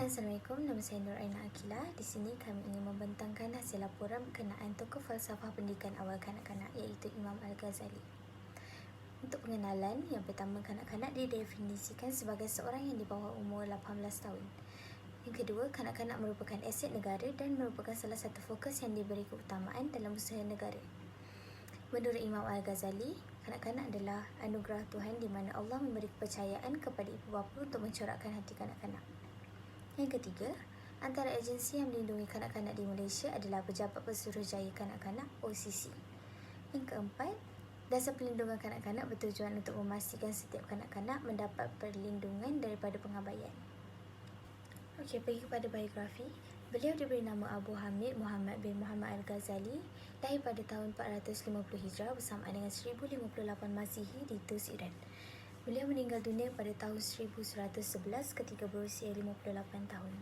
Assalamualaikum, nama saya Nur Aina Akila. Di sini kami ingin membentangkan hasil laporan berkenaan tokoh falsafah pendidikan awal kanak-kanak iaitu Imam Al-Ghazali. Untuk pengenalan, yang pertama, kanak-kanak didefinisikan sebagai seorang yang di bawah umur 18 tahun. Yang kedua, kanak-kanak merupakan aset negara dan merupakan salah satu fokus yang diberi keutamaan dalam usaha negara. Menurut Imam Al-Ghazali, kanak-kanak adalah anugerah Tuhan di mana Allah memberi kepercayaan kepada ibu bapa untuk mencorakkan hati kanak-kanak. Yang ketiga, antara agensi yang melindungi kanak-kanak di Malaysia adalah Pejabat Pesuruhjaya Kanak-kanak (OCC). Yang keempat, dasar perlindungan kanak-kanak bertujuan untuk memastikan setiap kanak-kanak mendapat perlindungan daripada pengabaian. Okey, pergi kepada biografi. Beliau diberi nama Abu Hamid Muhammad bin Muhammad Al-Ghazali, lahir pada tahun 450 Hijrah bersamaan dengan 1058 Masihi di Tus, Iran. Beliau meninggal dunia pada tahun 1111 ketika berusia 58 tahun.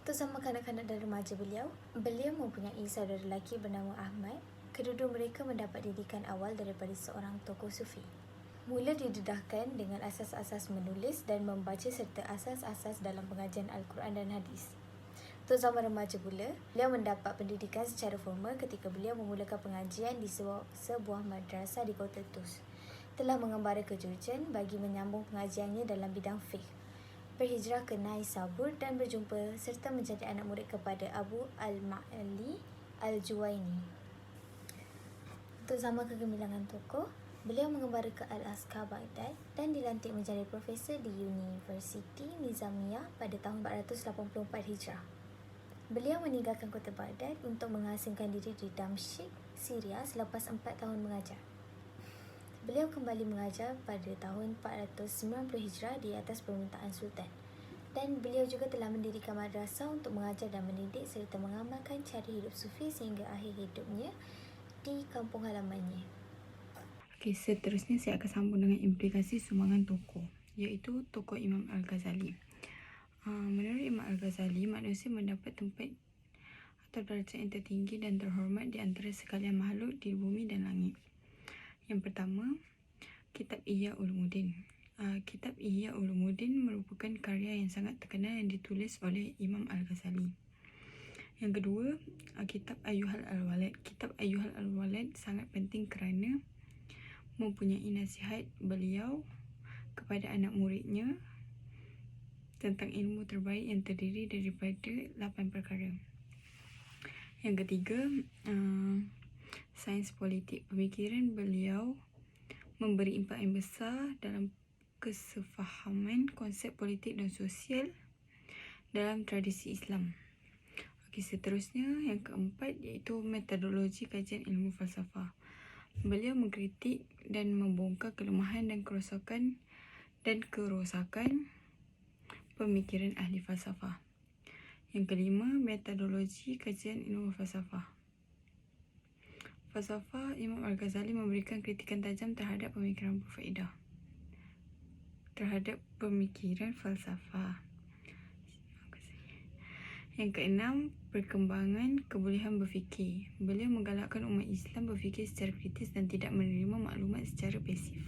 Untuk zaman kanak-kanak dan remaja beliau mempunyai saudara lelaki bernama Ahmad. Kedua-dua mereka mendapat didikan awal daripada seorang tokoh sufi. Mula didedahkan dengan asas-asas menulis dan membaca serta asas-asas dalam pengajian Al-Quran dan Hadis. Untuk zaman remaja pula, beliau mendapat pendidikan secara formal ketika beliau memulakan pengajian di sebuah madrasah di kota Tus. Telah mengembara ke Jordan bagi menyambung pengajiannya dalam bidang fiqh. Berhijrah ke Naisabur dan berjumpa serta menjadi anak murid kepada Abu Al-Ma'ali Al-Juwaini. Untuk zaman kegemilangan tokoh, beliau mengembara ke Al-Azhar Baghdad dan dilantik menjadi profesor di Universiti Nizamiyah pada tahun 484 Hijrah. Beliau meninggalkan kota Baghdad untuk mengasingkan diri di Damsyik, Syria selepas 4 tahun mengajar. Beliau kembali mengajar pada tahun 490 Hijrah di atas permintaan Sultan. Dan beliau juga telah mendirikan madrasah untuk mengajar dan mendidik serta mengamalkan cara hidup sufi sehingga akhir hidupnya di kampung halamannya. Okey, seterusnya saya akan sambung dengan implikasi sumbangan tokoh, iaitu tokoh Imam Al-Ghazali. Menurut Imam Al-Ghazali, manusia mendapat tempat atau darjat yang tertinggi dan terhormat di antara sekalian makhluk di bumi dan langit. Yang pertama, Kitab Ihya Ulumuddin. Kitab Ihya Ulumuddin merupakan karya yang sangat terkenal yang ditulis oleh Imam Al-Ghazali. Yang kedua, Kitab Ayyuhal Al-Walad. Kitab Ayyuhal Al-Walad sangat penting kerana mempunyai nasihat beliau kepada anak muridnya tentang ilmu terbaik yang terdiri daripada 8 perkara. Yang ketiga, Sains Politik. Pemikiran beliau memberi impak yang besar dalam kesefahaman konsep politik dan sosial dalam tradisi Islam. Okey, seterusnya yang keempat iaitu metodologi kajian ilmu falsafah. Beliau mengkritik dan membongkar kelemahan dan kerosakan pemikiran ahli falsafah. Yang kelima, metodologi kajian ilmu falsafah. Falsafah Imam Al-Ghazali memberikan kritikan tajam terhadap pemikiran berfaedah, terhadap pemikiran falsafah. Yang keenam, perkembangan kebolehan berfikir. Beliau menggalakkan umat Islam berfikir secara kritis dan tidak menerima maklumat secara pasif.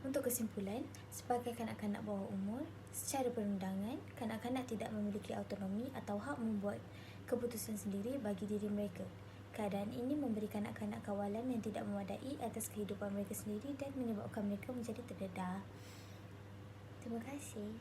Untuk kesimpulan, sebagai kanak-kanak bawah umur, secara perundangan, kanak-kanak tidak memiliki autonomi atau hak membuat keputusan sendiri bagi diri mereka. Keadaan ini memberi kanak-kanak kawalan yang tidak memadai atas kehidupan mereka sendiri dan menyebabkan mereka menjadi terdedah. Terima kasih.